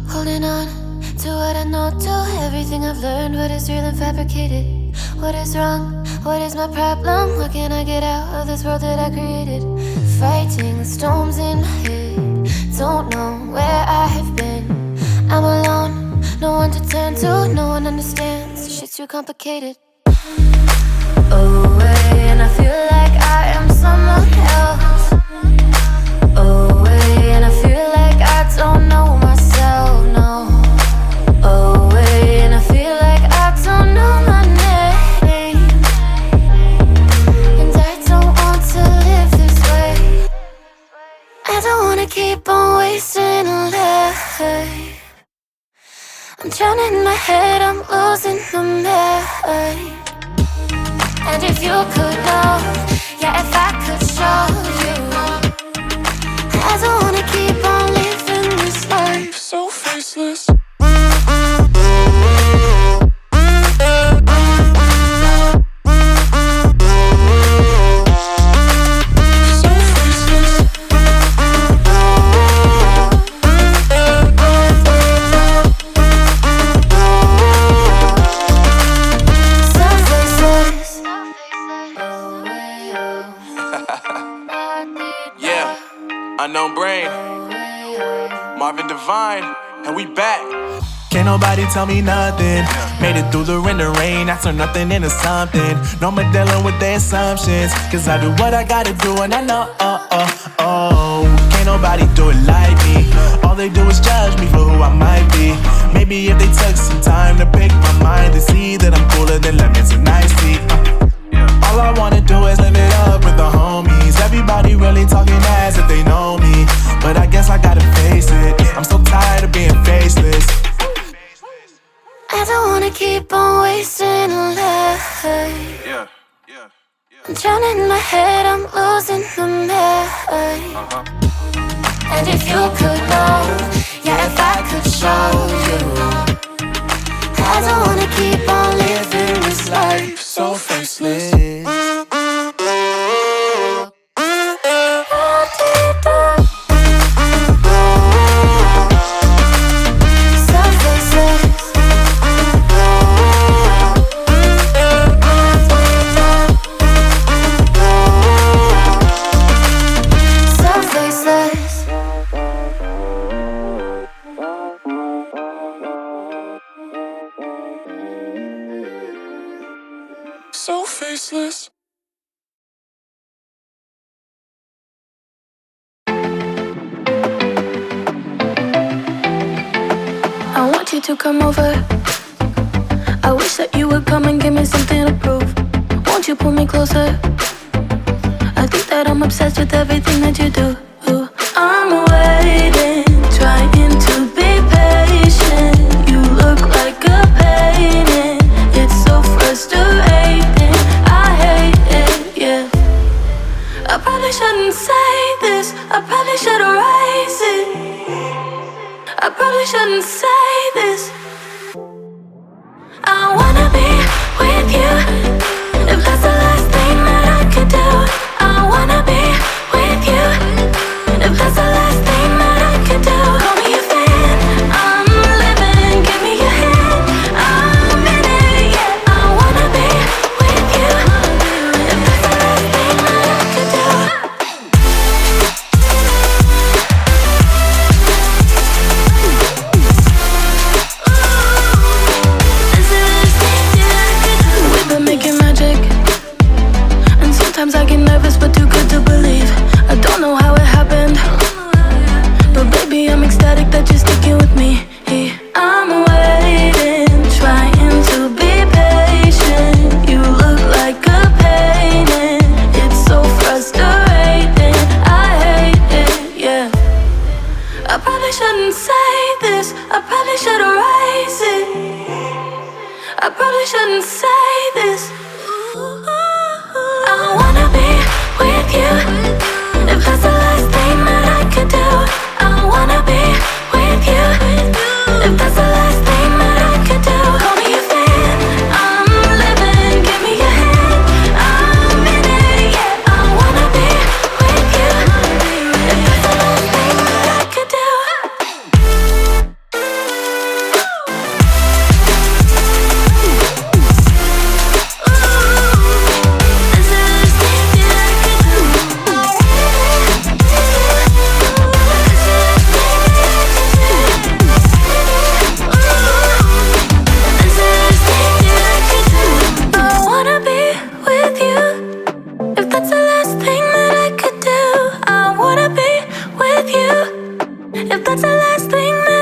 Holding on to what I know, to everything I've learned. What is real and fabricated? What is wrong? What is my problem? What can I get out of this world that I created? Fighting storms in my head. Don't know where I have been. I'm alone, no one to turn to. No one understands, shit's too complicated. Away, and I feel like I am someone else. Away, and I feel like I don't know myself, no. Away, and I feel like I don't know my name. And I don't want to live this way. I don't wanna keep on wasting a life. I'm drowning in my head, I'm losing my mind. And if you could know, yeah, if I could show you, I don't wanna keep on living this life so faceless. Unknown Brain, Marvin Divine, and we back. Can't nobody tell me nothing. Made it through the wind and rain, I turned nothing into something. No more dealing with their assumptions, cause I do what I gotta do and I know, can't nobody do it like me. All they do is judge me for who I might be. Maybe if they took some time to pick my mind, they see that I'm cooler than lemons and iced tea. All I wanna do is live it up with the homies. Everybody really talking as if they know me, but I guess I gotta face it. I'm so tired of being faceless. I don't wanna keep on wasting a life. I'm drowning in my head, I'm losing my mind. And if you could know, yeah, if I could show you, I don't wanna keep on living this life so faceless. So faceless. I want you to come over. I wish that you would come and give me something to prove. Won't you pull me closer? I think that I'm obsessed with everything that you do. I'm waiting, trying to be patient. You look like a painting. It's so frustrating. I hate it, yeah. I probably shouldn't say this. I probably should erase it. I probably shouldn't say this. I wanna be with you. If that's the last thing that I could do, I wanna be with you. If that's the last thing that I could do, call me a fan. I'm living, give me your hand. I'm in it, yeah. I wanna be with you. If that's the last thing that I could do. We've been making magic, and sometimes I get nervous but too good to believe. I don't know how it happened, but baby I'm ecstatic that you're sticking with me. I'm waiting, trying to be patient. You look like a painting. It's so frustrating. I hate it, yeah. I probably shouldn't say this. I probably should erase it. I probably shouldn't say this. I wanna be with you. If that's the last thing that I could do, I wanna be with you. If that's the last thing that I could do, call me a fan. I'm living, give me your hand. I'm in it, yeah. I wanna be with you. If that's the last thing that I could do. that's the last thing that